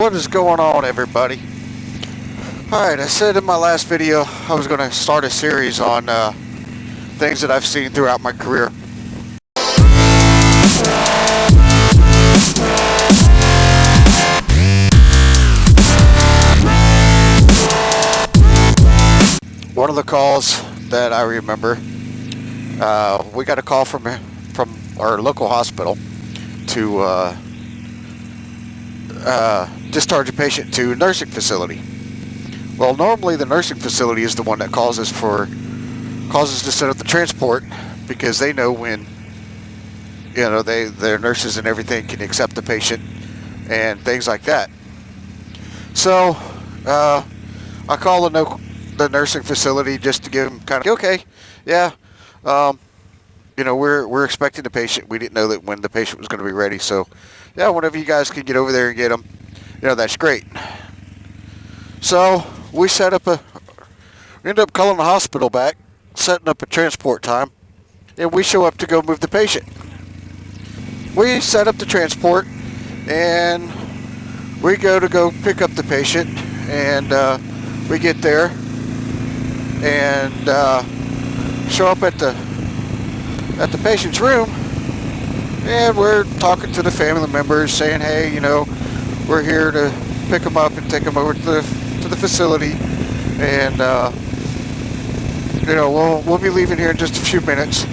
What is going on, everybody? Alright, I said in my last video I was going to start a series on things that I've seen throughout my career. One of the calls that I remember, we got a call from our local hospital to discharge a patient to a nursing facility. Well, normally the nursing facility is the one that calls us to set up the transport, because they know when, you know, their nurses and everything can accept the patient and things like that. So I call the nursing facility just to give them kind of, okay, yeah, you know, we're expecting the patient. We didn't know that when the patient was going to be ready, so yeah, whenever you guys can get over there and get them, you know, that's great. So we ended up calling the hospital back, setting up a transport time, and we show up to go move the patient. We set up the transport, and we go pick up the patient, and we get there and show up at the patient's room, and we're talking to the family members, saying, hey, you know, we're here to pick them up and take them over to the facility, and you know, we'll be leaving here in just a few minutes.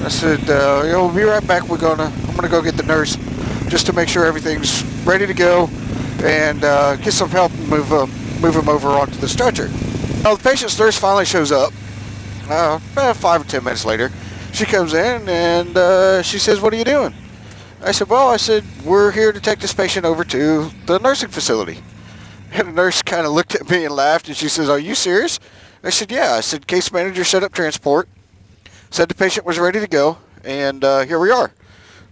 I said, you know, we'll be right back. I'm gonna go get the nurse just to make sure everything's ready to go, and get some help and move him over onto the stretcher. Now the patient's nurse finally shows up. About 5 or 10 minutes later, she comes in and she says, what are you doing? I said, well, we're here to take this patient over to the nursing facility. And the nurse kind of looked at me and laughed, and she says, are you serious? I said, yeah. I said, case manager set up transport, said the patient was ready to go, and here we are.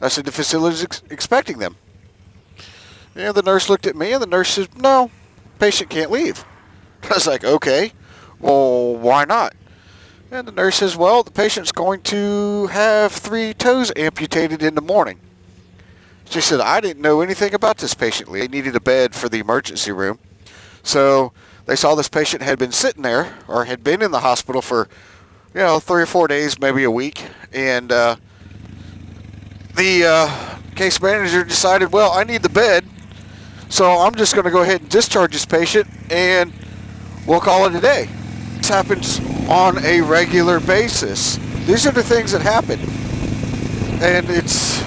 I said, the facility's expecting them. And the nurse looked at me, and the nurse said, no, patient can't leave. I was like, okay, well, why not? And the nurse says, well, the patient's going to have 3 toes amputated in the morning. She said, I didn't know anything about this patient. They needed a bed for the emergency room. So they saw this patient had been sitting there, or had been in the hospital for, you know, 3 or 4 days, maybe a week. And the case manager decided, well, I need the bed, so I'm just going to go ahead and discharge this patient, and we'll call it a day. This happens on a regular basis. These are the things that happen. And it's,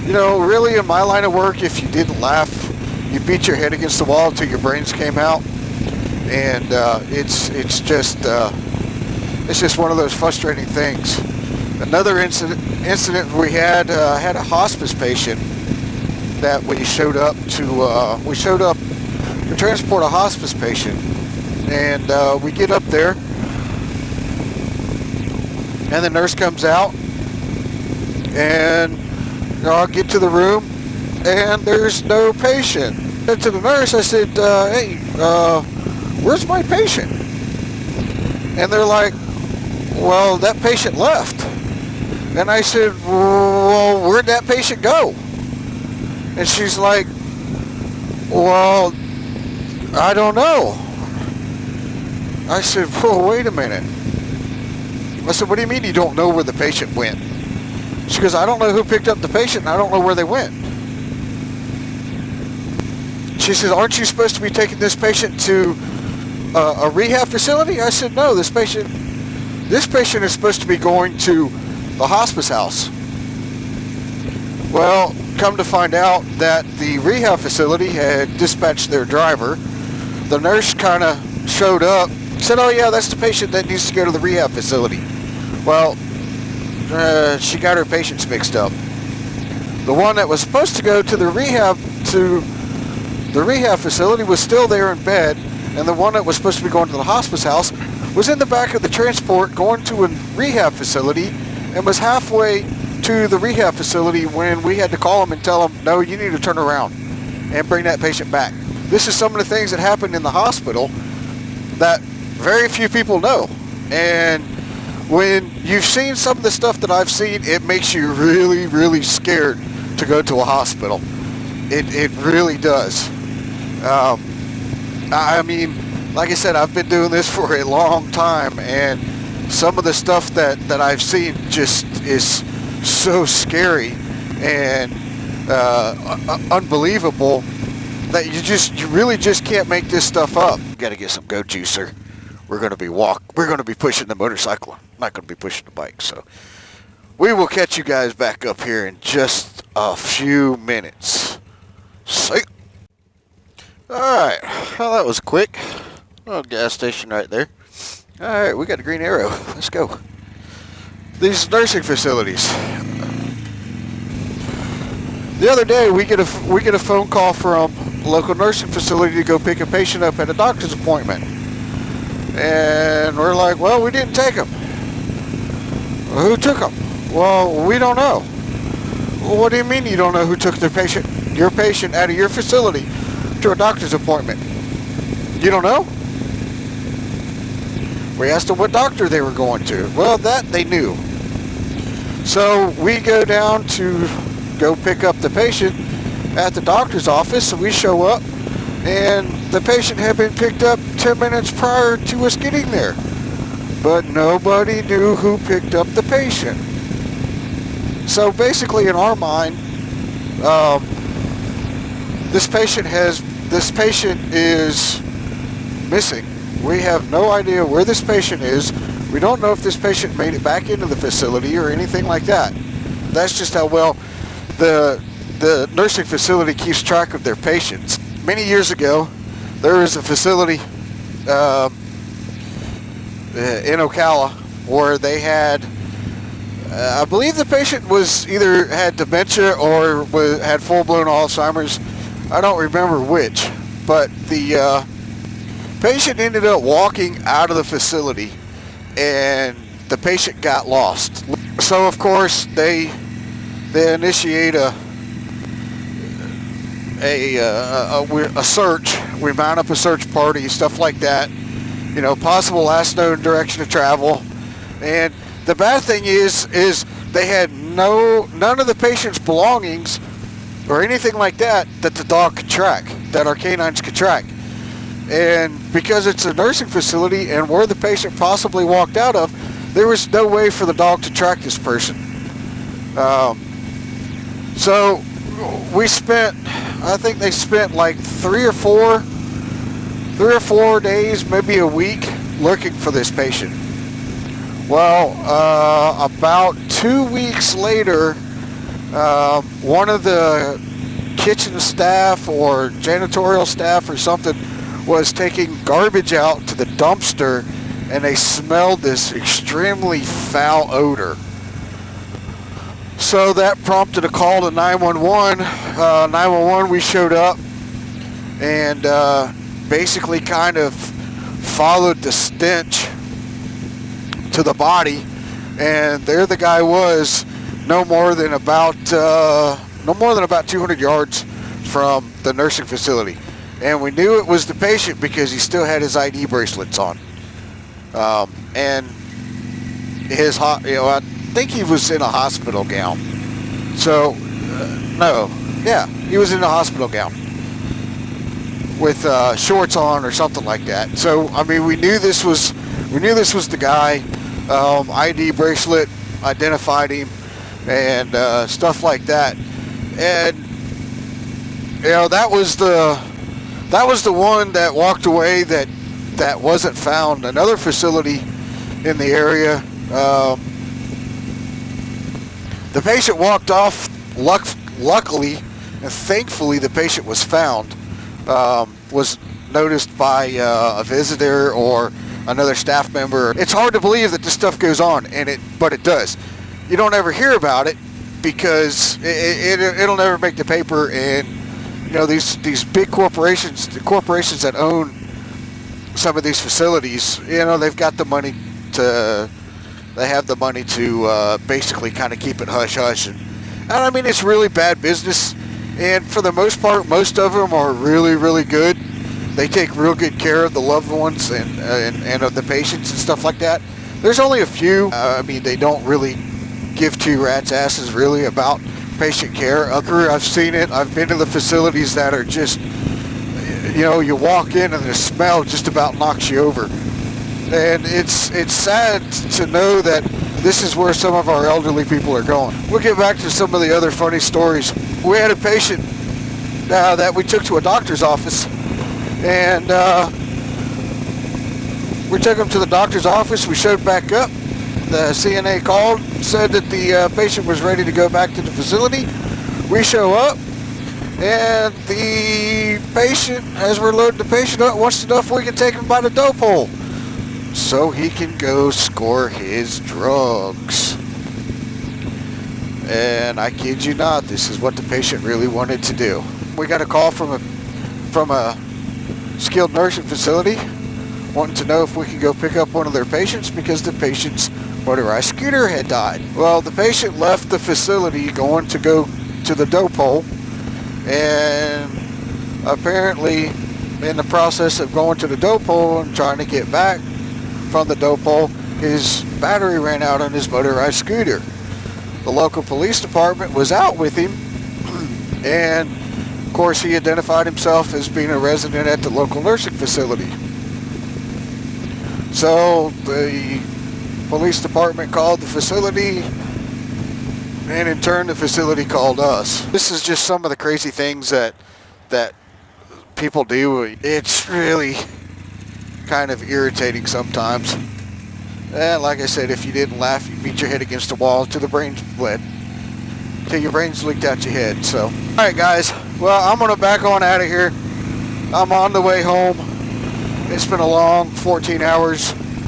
you know, really in my line of work, if you didn't laugh, you beat your head against the wall until your brains came out. And it's just one of those frustrating things. Another incident we had a hospice patient that we showed up to transport a hospice patient, and we get up there, and the nurse comes out, and you know, I'll get to the room, and there's no patient. And to the nurse, I said, hey, where's my patient? And they're like, well, that patient left. And I said, well, where'd that patient go? And she's like, well, I don't know. I said, well, wait a minute. I said, what do you mean you don't know where the patient went? She goes, I don't know who picked up the patient, and I don't know where they went. She says, aren't you supposed to be taking this patient to a rehab facility? I said, no, this patient is supposed to be going to the hospice house. Well, come to find out that the rehab facility had dispatched their driver. The nurse kind of showed up, said, oh yeah, that's the patient that needs to go to the rehab facility. Well, she got her patients mixed up. The one that was supposed to go to the rehab facility was still there in bed, and the one that was supposed to be going to the hospice house was in the back of the transport going to a rehab facility, and was halfway to the rehab facility when we had to call them and tell them, no, you need to turn around and bring that patient back. This is some of the things that happen in the hospital that very few people know. And when you've seen some of the stuff that I've seen, it makes you really, really scared to go to a hospital. It really does. I mean, like I said, I've been doing this for a long time, and some of the stuff that I've seen just is so scary and unbelievable that you really just can't make this stuff up. You got to get some Go Juicer. We're going to be pushing the motorcycle. I'm not going to be pushing the bike. So we will catch you guys back up here in just a few minutes. See. All right. Well, that was quick. Little gas station right there. All right, we got a green arrow. Let's go. These nursing facilities. The other day, we get a phone call from a local nursing facility to go pick a patient up at a doctor's appointment, and we're like, well, we didn't take him. Well, who took him? Well, we don't know. Well, what do you mean you don't know who took your patient out of your facility to a doctor's appointment? You don't know? We asked them what doctor they were going to. Well, that they knew. So we go down to go pick up the patient at the doctor's office, and we show up, and the patient had been picked up 10 minutes prior to us getting there. But nobody knew who picked up the patient. So basically, in our mind, this patient is missing. We have no idea where this patient is. We don't know if this patient made it back into the facility or anything like that. That's just how well the nursing facility keeps track of their patients. Many years ago, there was a facility in Ocala where they had, I believe the patient was either had dementia or had full-blown Alzheimer's. I don't remember which, but the patient ended up walking out of the facility, and the patient got lost. So of course they initiate a search. We mount up a search party, stuff like that. You know, possible last known direction of travel. And the bad thing is they had none of the patient's belongings or anything like that the dog could track, that our canines could track. And because it's a nursing facility and where the patient possibly walked out of, there was no way for the dog to track this person. So I think they spent like 3 or 4 days, maybe a week, looking for this patient. Well, about 2 weeks later, one of the kitchen staff or janitorial staff or something was taking garbage out to the dumpster, and they smelled this extremely foul odor. So that prompted a call to 911. 911, we showed up and basically kind of followed the stench to the body, and there the guy was, no more than about 200 yards from the nursing facility. And we knew it was the patient because he still had his ID bracelets on. And his, I think he was in a hospital gown. So, he was in a hospital gown with shorts on or something like that. So, I mean, we knew this was the guy. ID bracelet identified him and stuff like that. And you know, that was the one that walked away that wasn't found. Another facility in the area, the patient walked off. Luckily and thankfully, the patient was found. Was noticed by a visitor or another staff member. It's hard to believe that this stuff goes on, but it does. You don't ever hear about it because it'll never make the paper. And you know, these big corporations, the corporations that own some of these facilities, you know, they have the money to basically kind of keep it hush hush, and I mean, it's really bad business. And for the most part, most of them are really, really good. They take real good care of the loved ones and of the patients and stuff like that. There's only a few. I mean, they don't really give two rats' asses really about patient care. I've seen it. I've been to the facilities that are just, you know, you walk in and the smell just about knocks you over. And it's sad to know that this is where some of our elderly people are going. We'll get back to some of the other funny stories. We had a patient that we took to a doctor's office, and we took him to the doctor's office. We showed back up. The CNA called, said that the patient was ready to go back to the facility. We show up, and the patient, as we're loading the patient up, wants to know if we can take him by the dope hole so he can go score his drugs. And I kid you not, this is what the patient really wanted to do. We got a call from a skilled nursing facility wanting to know if we could go pick up one of their patients because the patient's motorized scooter had died. Well, the patient left the facility going to go to the dope hole, and apparently in the process of going to the dope hole and trying to get back from the dope hole, his battery ran out on his motorized scooter. The local police department was out with him, and of course he identified himself as being a resident at the local nursing facility. So the police department called the facility, and in turn the facility called us. This is just some of the crazy things that people do. It's really kind of irritating sometimes. And like I said, if you didn't laugh, you beat your head against the wall till the brains bled, till your brains leaked out your head. So, alright guys, well, I'm gonna back on out of here. I'm on the way home. It's been a long 14 hours.